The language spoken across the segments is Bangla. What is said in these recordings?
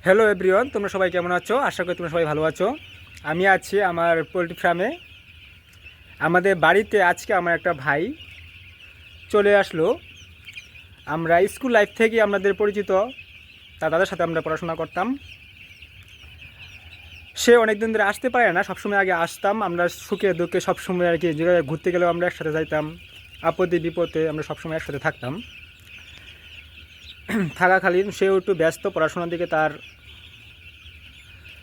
হ্যালো এভরিওয়ান, তোমরা সবাই কেমন আছো? আশা করি তোমরা সবাই ভালো আছো। আমি আছি আমার পোলট্রি ফার্মে। আমাদের বাড়িতে আজকে আমার একটা ভাই চলে আসলো। আমরা স্কুল লাইফ থেকে আমাদের পরিচিত, তার দাদার সাথে আমরা পড়াশোনা করতাম। সে অনেক দিন ধরে আসতে পারে না, সবসময় আগে আসতাম আমরা, সুখে দুঃখে সবসময় আর কি, যেখানে ঘুরতে গেলেও আমরা একসাথে যাইতাম, আপদে বিপদে আমরা সবসময় একসাথে থাকতাম। থাকাকালীন সেও একটু ব্যস্ত, পড়াশোনার দিকে তার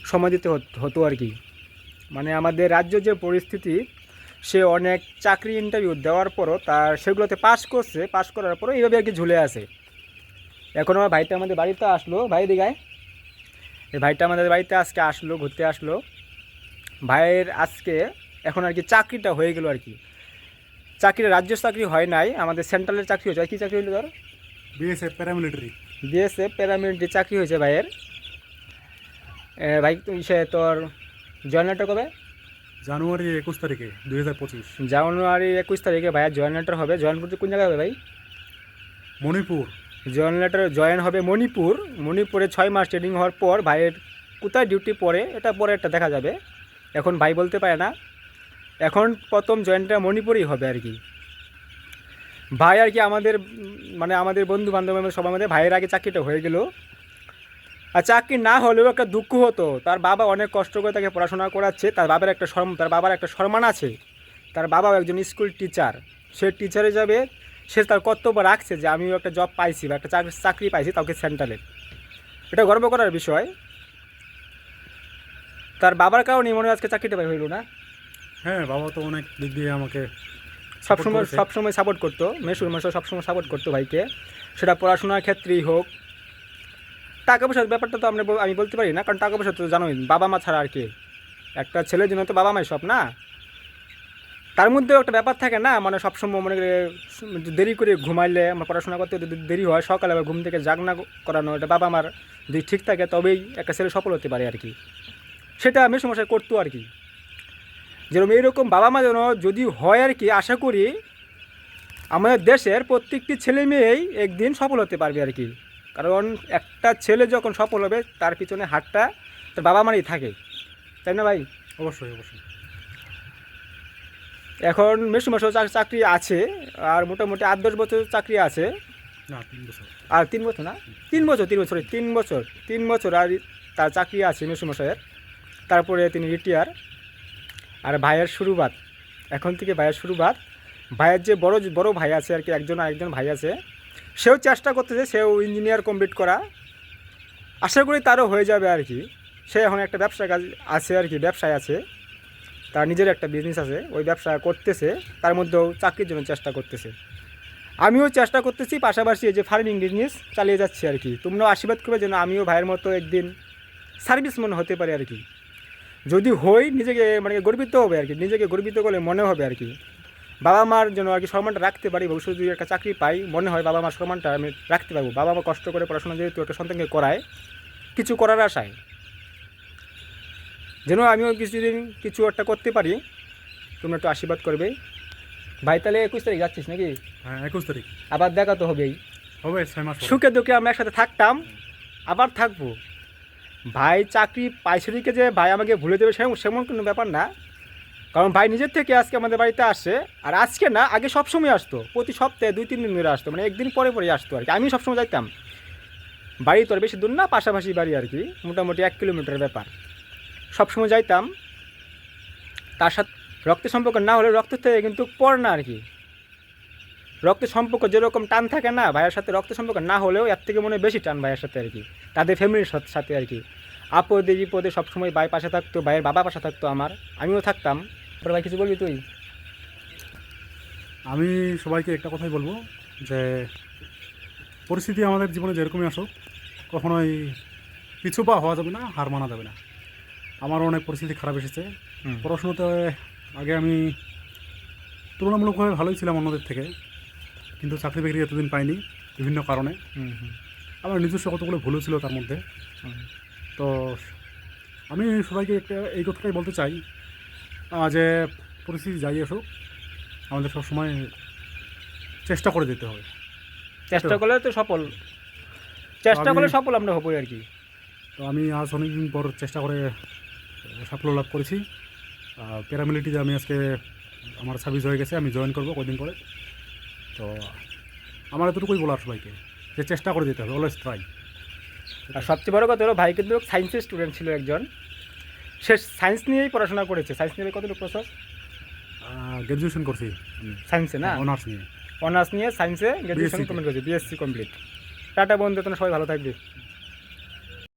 সময় দিতে হতো আর কি। মানে আমাদের রাজ্য যে পরিস্থিতি, সে অনেক চাকরি ইন্টারভিউ দেওয়ার পরও তার সেগুলোতে পাস করছে, পাস করার পরও এইভাবে আর কি ঝুলে আছে। এখন আমার ভাইটা আমাদের বাড়িতে আসলো, ভাই দিঘায় এই ভাইটা আমাদের বাড়িতে আজকে আসলো, ঘুরতে আসলো। ভাইয়ের আজকে এখন আর কি চাকরিটা হয়ে গেল আর কি। চাকরিটা রাজ্য চাকরি হয় নাই, আমাদের সেন্ট্রালের চাকরি হয়েছে। কী চাকরি হলো তোর? BSF paramilitary. বিএসএফ প্যারামিলিটারি চাকরি হয়েছে ভাইয়ের। ভাই সে তোর জয়েন লেটার কবে? জানুয়ারি 21 তারিখে 2025। জানুয়ারি 21 তারিখে ভাইয়ের জয়েন লেটার হবে। জয়েন করতে কোন জায়গায় হবে ভাই? মণিপুর। জয়েন লেটার জয়েন হবে মণিপুর। মণিপুরে 6 মাস ট্রেনিং হওয়ার পর ভাইয়ের কোথায় ডিউটি পড়ে এটা পরে একটা দেখা যাবে। এখন ভাই বলতে পারে না। এখন প্রথম জয়েনটা মণিপুরেই হবে আর কি। ভাই আর কি আমাদের মানে আমাদের বন্ধু বান্ধবের সবার মধ্যে ভাইয়ের আগে চাকরিটা হয়ে গেল। আর চাকরি না হলেও একটা দুঃখ হতো, তার বাবা অনেক কষ্ট করে তাকে পড়াশোনা করাচ্ছে, তার বাবার একটা সম্মান আছে। তার বাবাও একজন স্কুল টিচার, সে টিচারে যাবে, সে তার কর্তব্য রাখছে যে আমিও একটা জব পাইছি বা একটা চাকরি পাইছি, তাকে সেন্ট্রালে। এটা গর্ব করার বিষয়। তার বাবার কারণেই মনে হয় আজকে চাকরিটা পাই হইল না। হ্যাঁ, বাবা তো অনেক দিক দিয়ে আমাকে সাপোর্ট সবসময় করেছে। সবসময় সাপোর্ট করতো, মেসুর মাসা সবসময় সাপোর্ট করতো ভাইকে, সেটা পড়াশোনার ক্ষেত্রেই হোক। টাকা পয়সার ব্যাপারটা তো আমি বলতে পারি না, কারণ টাকা পয়সা তো জানোই বাবা মা ছাড়া আর কি। একটা ছেলের জন্য তো বাবা মাই সব না। তার মধ্যেও একটা ব্যাপার থাকে না, মানে সবসময় মনে করে দেরি করে ঘুমাইলে আমার পড়াশোনা করতে যদি দেরি হয়, সকালে আবার ঘুম থেকে জাগনা করানো, এটা বাবা মার যদি ঠিক থাকে তবেই একটা ছেলে সফল হতে পারে আর কি। সেটা আমি সমস্যায় করতো আর কি। যেরকম এইরকম বাবা মা যেন যদি হয় আর কি, আশা করি আমাদের দেশের প্রত্যেকটি ছেলে মেয়েই একদিন সফল হতে পারবে আর কি। কারণ একটা ছেলে যখন সফল হবে তার পিছনে হাতটা তার বাবা মারই থাকে, তাই না ভাই? অবশ্যই অবশ্যই। এখন মেসু মাসেও চাকরি আছে, আর মোটামুটি 8-10 বছর চাকরি আছে। না, 3 বছর। আর 3 বছর না, 3 বছর, 3 বছর, 3 বছর, 3 বছর আর তার চাকরি আছে মেসু মশাইয়ের। তারপরে তিনি রিটায়ার। আর ভাইয়ের শুরুবাত, এখন থেকে ভাইয়ের শুরুবাত। ভাইয়ের যে বড় বড় ভাই আছে আর কি, আরেকজন ভাই আছে, সেও চেষ্টা করতেছে, সেও ইঞ্জিনিয়ার কমপ্লিট করা। আশা করি তারও হয়ে যাবে আর কি। সে এখন একটা ব্যবসা কাজ আছে আর কি, ব্যবসায় আছে, তার নিজের একটা বিজনেস আছে, ওই ব্যবসা করতেছে, তার মধ্যেও চাকরির জন্য চেষ্টা করতেছে। আমিও চেষ্টা করতেছি, পাশাপাশি এই যে ফার্মিং বিজনেস চালিয়ে যাচ্ছি আর কি। তোমরাও আশীর্বাদ করবে যেন আমিও ভাইয়ের মতো একদিন সার্ভিসম্যান হতে পারি আর কি। যদি হই নিজেকে মানে গর্বিত হবে আর কি, নিজেকে গর্বিত করলে মনে হবে আর কি, বাবা মার জন্য আর কি সম্মানটা রাখতে পারি। ভবিষ্যতে যদি একটা চাকরি পাই, মনে হয় বাবা মার সম্মানটা আমি রাখতে পারবো। বাবা মা কষ্ট করে পড়াশোনা যেহেতু একটা সন্তানকে করায়, কিছু করার আশায়, যেন আমিও কিছুদিন কিছু একটা করতে পারি। তোমরা একটু আশীর্বাদ করবে ভাই। তাহলে 21 তারিখ যাচ্ছিস নাকি? হ্যাঁ, 21 তারিখ। আবার দেখা তো হবেই, হবে 6 মাস পরে। সুখে দুঃখে আমরা একসাথে থাকতাম, আবার থাকবো। ভাই চাকরি পাইছে দিকে যে ভাই আমাকে ভুলে দেবে সেমন কোনো ব্যাপার না। কারণ ভাই নিজের থেকে আজকে আমাদের বাড়িতে আসে। আর আজকে না, আগে সবসময় আসতো, প্রতি সপ্তাহে 2-3 দিন ধরে আসতো, মানে একদিন পরে পরে আসতো আর কি। আমি সবসময় যাইতাম, বাড়ি তোর বেশি দূর না, পাশাপাশি বাড়ি আর কি, মোটামুটি 1 কিলোমিটার ব্যাপার। সবসময় যাইতাম তার সাথে। রক্তের সম্পর্ক না হলে রক্তের থেকে কিন্তু পর না আর কি। রক্তের সম্পর্ক যেরকম টান থাকে না, ভাইয়ের সাথে রক্তের সম্পর্ক না হলেও এর থেকে মনে হয় বেশি টান ভাইয়ের সাথে আর কি, তাদের ফ্যামিলির সাথে আর কি। আপদে বিপদে সবসময় ভাই পাশে থাকতো, ভাইয়ের বাবা পাশে থাকতো আমার, আমিও থাকতাম। তারপর ভাই কিছু বলবি তুই? আমি সবাইকে একটা কথাই বলবো, যে পরিস্থিতি আমাদের জীবনে যেরকমই আসুক, কখনোই পিছু পা হওয়া যাবে না, হার মানা যাবে না। আমারও অনেক পরিস্থিতি খারাপ এসেছে। পড়াশোনাতে আগে আমি তুলনামূলকভাবে ভালোই ছিলাম অন্যদের থেকে, কিন্তু চাকরি বাকরি এতদিন পাইনি বিভিন্ন কারণে। আমার নিজস্ব কতগুলো ভুলও ছিল তার মধ্যে। তো আমি সবাইকে একটা এই কথাটাই বলতে চাই, যে পরিস্থিতি যাই আসুক, আমাদের সবসময় চেষ্টা করে যেতে হবে। চেষ্টা করলে তো সফল, চেষ্টা আমি করলে সফল আমরা হবোই আর কি। তো আমি আজ অনেকদিন পর চেষ্টা করে সাফল্য লাভ করেছি। প্যারামিলিটারিতে আমি আজকে আমার সার্ভিস হয়ে গেছে, আমি জয়েন করবো কয়েকদিন পরে। তো আমার এতটুকুই বলার সবাইকে যে চেষ্টা করে যেতে হবে, অলওয়েজ ট্রাই। আর সবচেয়ে বড় কথা হলো ভাই কিন্তু সায়েন্সের স্টুডেন্ট ছিল একজন, সে সায়েন্স নিয়েই পড়াশোনা করেছে। সায়েন্স নিয়ে কতটুকু প্রসেস? গ্র্যাজুয়েশন করছি সায়েন্সে না, অনার্স নিয়ে। অনার্স নিয়ে সায়েন্সে গ্র্যাজুয়েশন BSc কমপ্লিট করেছে, বিএসসি কমপ্লিট। টাটা বন্ধু, তোমরা সবাই ভালো থাকবে।